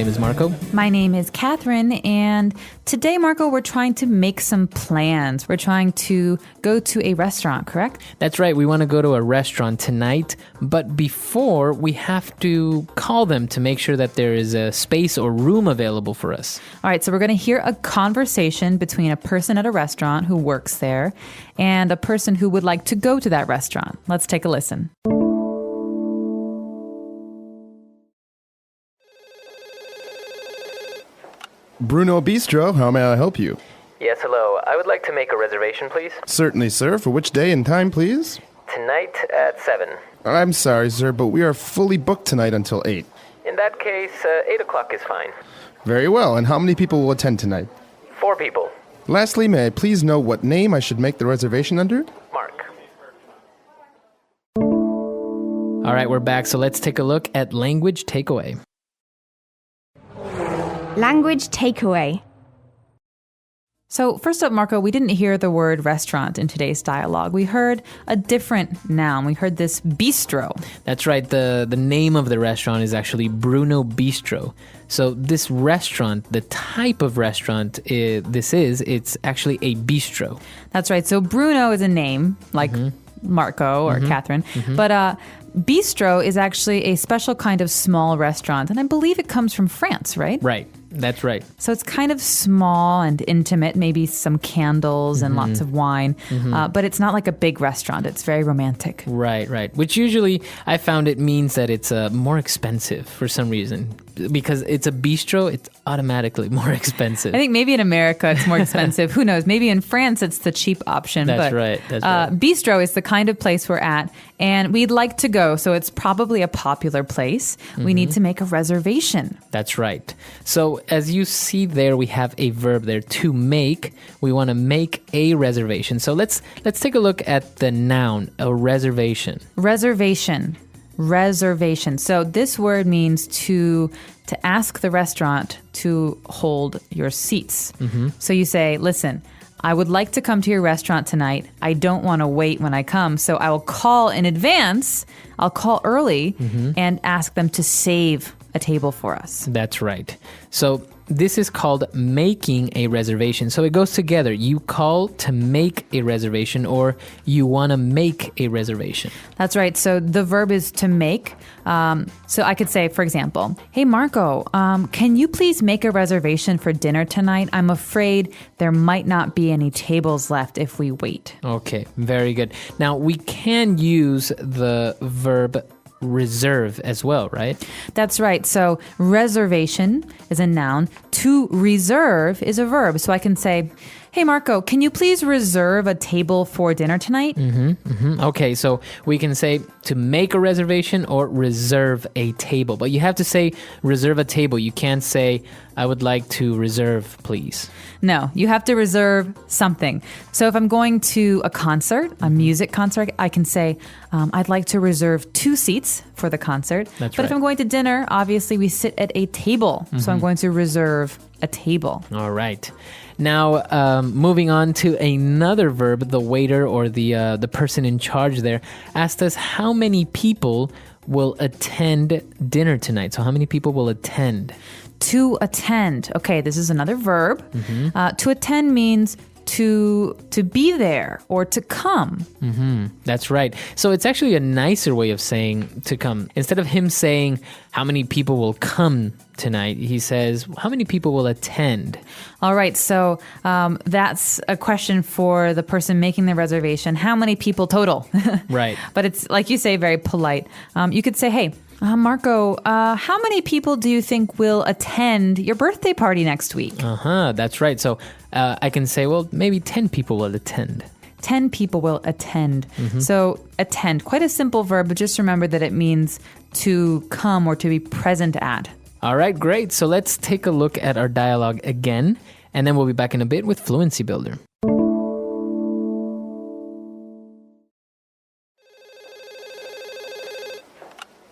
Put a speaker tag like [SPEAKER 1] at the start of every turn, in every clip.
[SPEAKER 1] name is Marco.
[SPEAKER 2] My name is Catherine, and today, Marco, we're trying to make some plans. We're trying to go to a restaurant, correct?
[SPEAKER 1] That's right. We want to go to a restaurant tonight, but before, we have to call them to make sure that there is a space or room available for us.
[SPEAKER 2] All right, so we're going to hear a conversation between a person at a restaurant who works there and a person who would like to go to that restaurant. Let's take a listen.
[SPEAKER 3] Bruno Bistro, how may I help you?
[SPEAKER 1] Yes, hello. I would like to make a reservation, please.
[SPEAKER 3] Certainly, sir. For which day and time, please?
[SPEAKER 1] Tonight at 7.
[SPEAKER 3] I'm sorry, sir, but we are fully booked tonight until 8.
[SPEAKER 1] In that case, 8 o'clock is fine.
[SPEAKER 3] Very well. And how many people will attend tonight?
[SPEAKER 1] 4 people.
[SPEAKER 3] Lastly, may I please know what name I should make the reservation under?
[SPEAKER 1] Mark. All right, we're back. So let's take a look at language takeaway.
[SPEAKER 4] Language takeaway.
[SPEAKER 2] So first up, Marco, we didn't hear the word restaurant in today's dialogue. We heard a different noun. We heard this bistro.
[SPEAKER 1] That's right. The name of the restaurant is actually Bruno Bistro. So this restaurant, the type of restaurant it's actually a bistro.
[SPEAKER 2] That's right. So Bruno is a name, like Marco or Catherine. But bistro is actually a special kind of small restaurant. And I believe it comes from France, right?
[SPEAKER 1] Right. That's right.
[SPEAKER 2] So it's kind of small and intimate, maybe some candles and lots of wine, but it's not like a big restaurant. It's very romantic.
[SPEAKER 1] Right. Which usually I found it means that it's more expensive for some reason. Because it's a bistro, it's automatically more expensive.
[SPEAKER 2] I think maybe in America it's more expensive. Who knows? Maybe in France it's the cheap option.
[SPEAKER 1] That's right.
[SPEAKER 2] Bistro is the kind of place we're at, and we'd like to go, so it's probably a popular place. We need to make a reservation.
[SPEAKER 1] That's right. So as you see there, we have a verb there, to make. We want to make a reservation. So let's take a look at the noun, a reservation.
[SPEAKER 2] Reservation. So this word means to ask the restaurant to hold your seats. So you say, listen, I would like to come to your restaurant tonight. I don't want to wait when I come, so I will call in advance. I'll call early and ask them to save a table for us.
[SPEAKER 1] That's right. So this is called making a reservation. So it goes together. You call to make a reservation, or you want to make a reservation.
[SPEAKER 2] That's right. So the verb is to make. So I could say, for example, hey, Marco, can you please make a reservation for dinner tonight? I'm afraid there might not be any tables left if we wait.
[SPEAKER 1] Okay, very good. Now, we can use the verb reserve as well, right?
[SPEAKER 2] That's right. So reservation is a noun. To reserve is a verb. So I can say, hey, Marco, can you please reserve a table for dinner tonight?
[SPEAKER 1] Okay, so we can say to make a reservation or reserve a table. But you have to say reserve a table. You can't say, I would like to reserve, please.
[SPEAKER 2] No, you have to reserve something. So if I'm going to a concert, a music concert, I can say, I'd like to reserve 2 seats for the concert.
[SPEAKER 1] That's
[SPEAKER 2] but
[SPEAKER 1] right.
[SPEAKER 2] if I'm going to dinner, obviously we sit at a table. So I'm going to reserve a table.
[SPEAKER 1] All right. Now, moving on to another verb, the waiter or the person in charge there asked us how many people will attend dinner tonight. So how many people will attend?
[SPEAKER 2] To attend. Okay, this is another verb. To attend means to be there or to come.
[SPEAKER 1] That's right. So it's actually a nicer way of saying to come. Instead of him saying how many people will come tonight, he says how many people will attend.
[SPEAKER 2] All right, so that's a question for the person making the reservation. How many people total?
[SPEAKER 1] Right.
[SPEAKER 2] But it's, like you say, very polite. You could say, hey, Marco, how many people do you think will attend your birthday party next week?
[SPEAKER 1] That's right. So I can say, well, maybe 10 people will attend.
[SPEAKER 2] 10 people will attend. So attend, quite a simple verb, but just remember that it means to come or to be present at.
[SPEAKER 1] All right, great. So let's take a look at our dialogue again, and then we'll be back in a bit with Fluency Builder.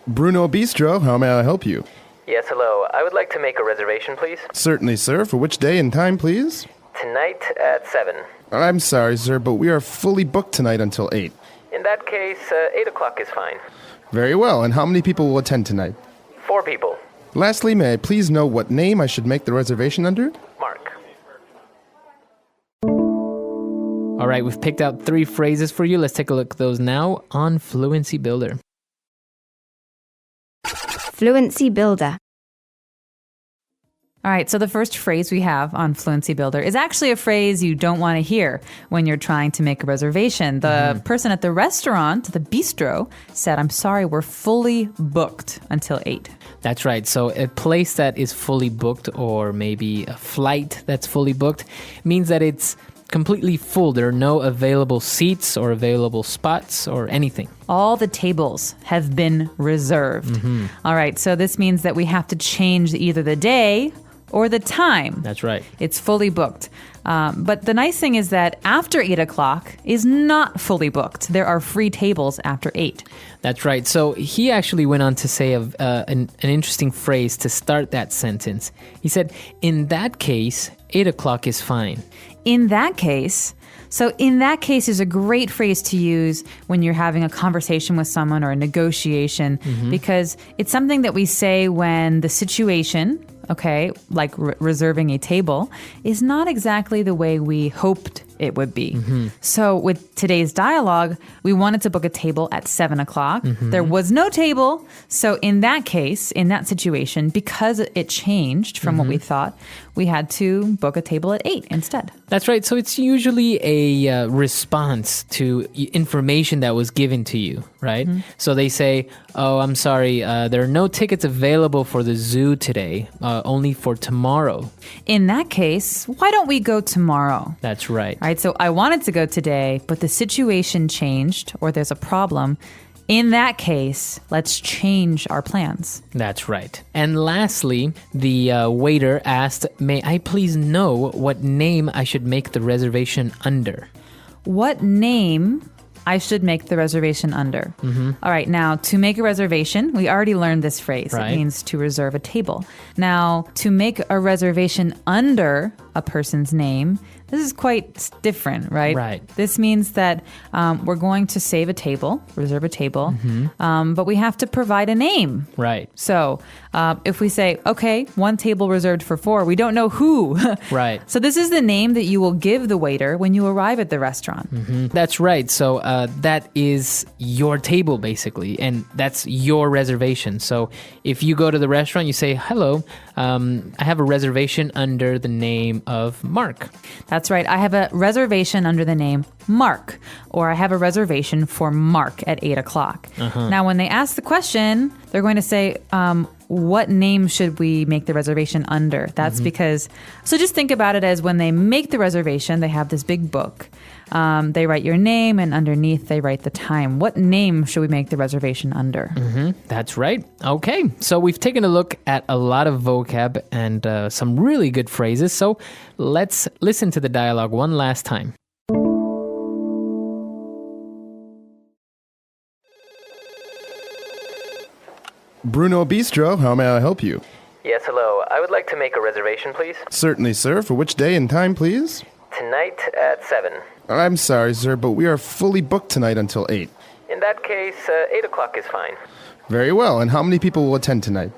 [SPEAKER 3] Bruno Bistro, how may I help you?
[SPEAKER 1] Yes, hello. I would like to make a reservation, please.
[SPEAKER 3] Certainly, sir. For which day and time, please?
[SPEAKER 1] Tonight at 7.
[SPEAKER 3] I'm sorry, sir, but we are fully booked tonight until 8.
[SPEAKER 1] In that case, 8 o'clock is fine.
[SPEAKER 3] Very well. And how many people will attend tonight?
[SPEAKER 1] 4 people.
[SPEAKER 3] Lastly, may I please know what name I should make the reservation under?
[SPEAKER 1] Mark. All right, we've picked out 3 phrases for you. Let's take a look at those now on Fluency Builder.
[SPEAKER 4] Fluency Builder.
[SPEAKER 2] All right, so the first phrase we have on Fluency Builder is actually a phrase you don't want to hear when you're trying to make a reservation. The person at the restaurant, the bistro, said, "I'm sorry, we're fully booked until 8."
[SPEAKER 1] That's right. So a place that is fully booked, or maybe a flight that's fully booked, means that it's completely full. There are no available seats or available spots or anything.
[SPEAKER 2] All the tables have been reserved. All right, so this means that we have to change either the day or the time.
[SPEAKER 1] That's right.
[SPEAKER 2] It's fully booked. But the nice thing is that after 8 o'clock is not fully booked. There are free tables after 8.
[SPEAKER 1] That's right. So he actually went on to say an interesting phrase to start that sentence. He said, in that case, 8 o'clock is fine.
[SPEAKER 2] In that case, so in that case is a great phrase to use when you're having a conversation with someone or a negotiation, because it's something that we say when the situation, okay, like reserving a table, is not exactly the way we hoped it would be. So with today's dialogue, we wanted to book a table at 7 o'clock. There was no table. So in that case, in that situation, because it changed from what we thought, we had to book a table at 8 instead.
[SPEAKER 1] That's right. So it's usually a response to information that was given to you, right? So they say, oh, I'm sorry, there are no tickets available for the zoo today, only for tomorrow.
[SPEAKER 2] In that case, why don't we go tomorrow?
[SPEAKER 1] That's right.
[SPEAKER 2] All right, so I wanted to go today, but the situation changed or there's a problem. In that case, let's change our plans.
[SPEAKER 1] That's right. And lastly, the waiter asked, may I please know what name I should make the reservation under?
[SPEAKER 2] What name I should make the reservation under? All right, now to make a reservation, we already learned this phrase.
[SPEAKER 1] Right.
[SPEAKER 2] It means to reserve a table. Now, to make a reservation under a person's name, this is quite different, right?
[SPEAKER 1] Right.
[SPEAKER 2] This means that we're going to save a table, reserve a table, but we have to provide a name.
[SPEAKER 1] Right.
[SPEAKER 2] So if we say, okay, 1 table reserved for 4, we don't know who.
[SPEAKER 1] Right.
[SPEAKER 2] So this is the name that you will give the waiter when you arrive at the restaurant.
[SPEAKER 1] That's right. So that is your table, basically, and that's your reservation. So if you go to the restaurant, you say, hello, I have a reservation under the name of Mark.
[SPEAKER 2] That's right. I have a reservation under the name Mark, or I have a reservation for Mark at 8 o'clock. Now, when they ask the question, they're going to say, what name should we make the reservation under? That's because, so just think about it as when they make the reservation, they have this big book. They write your name, and underneath they write the time. What name should we make the reservation under?
[SPEAKER 1] That's right. Okay, so we've taken a look at a lot of vocab and some really good phrases. So let's listen to the dialogue one last time.
[SPEAKER 3] Bruno Bistro, how may I help you?
[SPEAKER 1] Yes, hello. I would like to make a reservation, please.
[SPEAKER 3] Certainly, sir. For which day and time, please?
[SPEAKER 1] Tonight at 7.
[SPEAKER 3] I'm sorry, sir, but we are fully booked tonight until 8.
[SPEAKER 1] In that case, 8 o'clock is fine.
[SPEAKER 3] Very well. And how many people will attend tonight?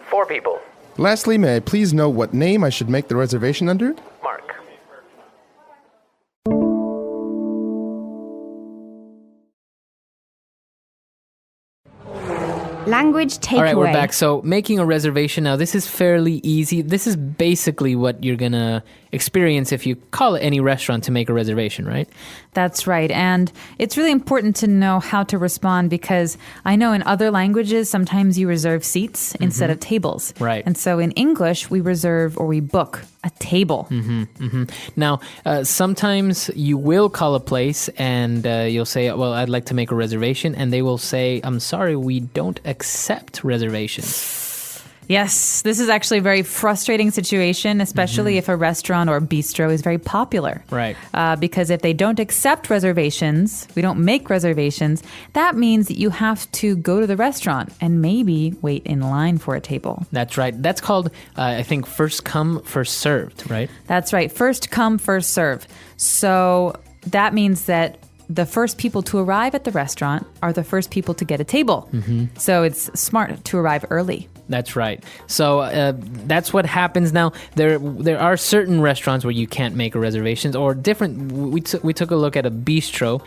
[SPEAKER 1] 4 people.
[SPEAKER 3] Lastly, may I please know what name I should make the reservation under?
[SPEAKER 1] Mark.
[SPEAKER 4] Language takeaway.
[SPEAKER 1] All right, we're back. So making a reservation now, this is fairly easy. This is basically what you're going to experience if you call any restaurant to make a reservation, right?
[SPEAKER 2] That's right. And it's really important to know how to respond, because I know in other languages, sometimes you reserve seats instead of tables.
[SPEAKER 1] Right.
[SPEAKER 2] And so in English, we reserve or we book a table.
[SPEAKER 1] Now, sometimes you will call a place and you'll say, well, I'd like to make a reservation. And they will say, I'm sorry, we don't accept reservations.
[SPEAKER 2] Yes, this is actually a very frustrating situation, especially if a restaurant or bistro is very popular.
[SPEAKER 1] Right.
[SPEAKER 2] Because if they don't accept reservations, we don't make reservations, that means that you have to go to the restaurant and maybe wait in line for a table.
[SPEAKER 1] That's right. That's called, I think, first come, first served, right?
[SPEAKER 2] That's right. First come, first serve. So that means that the first people to arrive at the restaurant are the first people to get a table. So it's smart to arrive early.
[SPEAKER 1] That's right. So that's what happens now. There are certain restaurants where you can't make a reservations, or different. We took a look at a bistro.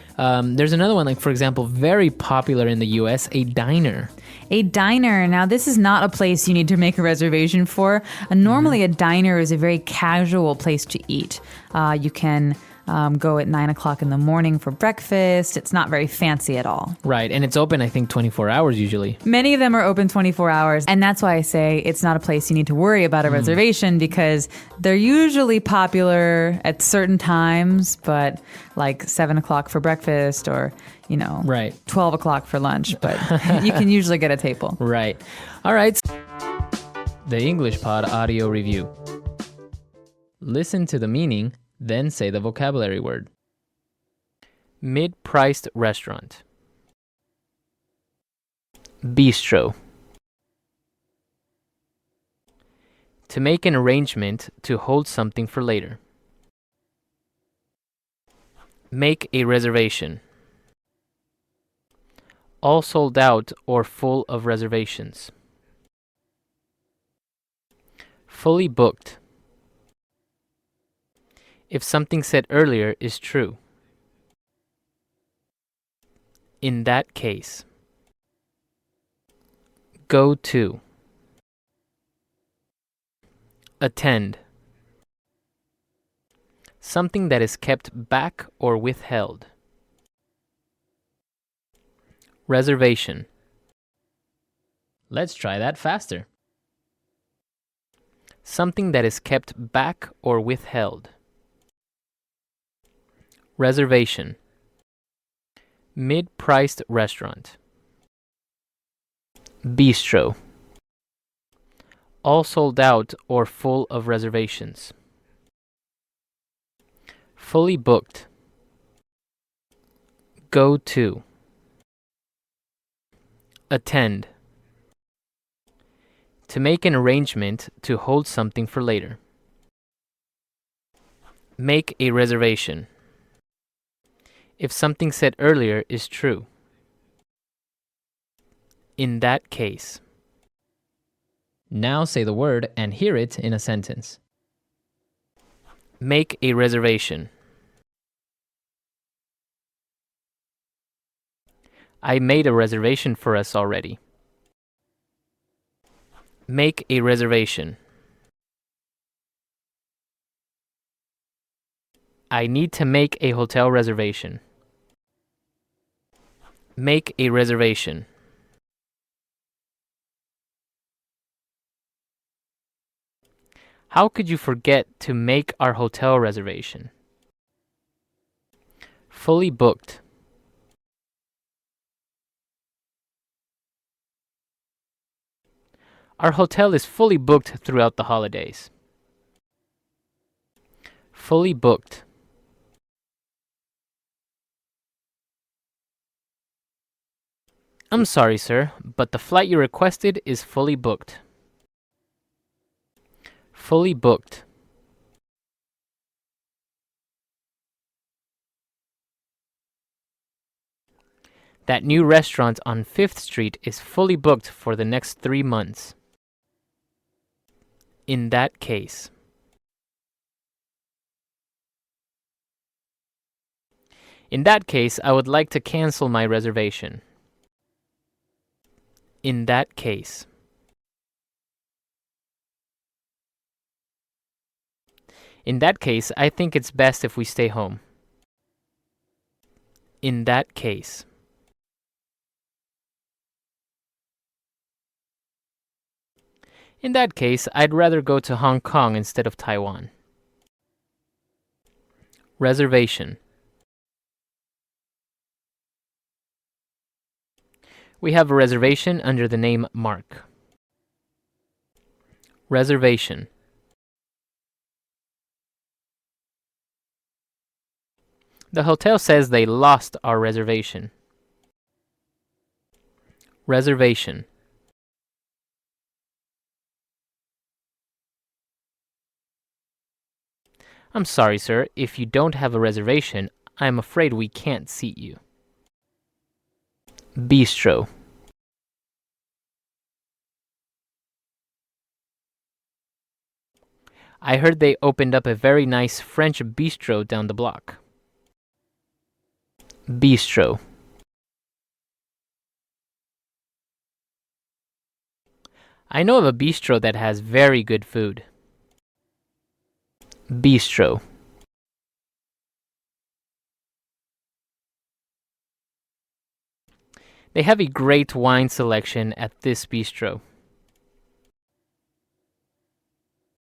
[SPEAKER 1] There's another one, like for example, very popular in the U.S., a diner.
[SPEAKER 2] A diner. Now, this is not a place you need to make a reservation for. Normally, a diner is a very casual place to eat. You can go at 9 o'clock in the morning for breakfast. It's not very fancy at all.
[SPEAKER 1] Right, and it's open, I think, 24 hours usually.
[SPEAKER 2] Many of them are open 24 hours, and that's why I say it's not a place you need to worry about a reservation, because they're usually popular at certain times, but like 7 o'clock for breakfast or,
[SPEAKER 1] Right.
[SPEAKER 2] 12 o'clock for lunch, but you can usually get a table.
[SPEAKER 1] Right. All right. The English Pod Audio Review. Listen to the meaning, then say the vocabulary word. Mid-priced restaurant. Bistro. To make an arrangement to hold something for later. Make a reservation. All sold out or full of reservations. Fully booked. If something said earlier is true. In that case. Go to. Attend. Something that is kept back or withheld. Reservation. Let's try that faster. Something that is kept back or withheld. Reservation. Mid-priced restaurant. Bistro. All sold out or full of reservations. Fully booked. Go to. Attend. To make an arrangement to hold something for later. Make a reservation. If something said earlier is true. In that case. Now say the word and hear it in a sentence. Make a reservation. I made a reservation for us already. Make a reservation. I need to make a hotel reservation. Make a reservation. How could you forget to make our hotel reservation? Fully booked. Our hotel is fully booked throughout the holidays. Fully booked. I'm sorry, sir, but the flight you requested is fully booked. Fully booked. That new restaurant on 5th Street is fully booked for the next 3 months. In that case. In that case, I would like to cancel my reservation. In that case. In that case, I think it's best if we stay home. In that case. In that case, I'd rather go to Hong Kong instead of Taiwan. Reservation. We have a reservation under the name Mark. Reservation. The hotel says they lost our reservation. Reservation. I'm sorry, sir. If you don't have a reservation, I'm afraid we can't seat you. Bistro. I heard they opened up a very nice French bistro down the block. Bistro. I know of a bistro that has very good food. Bistro. They have a great wine selection at this bistro.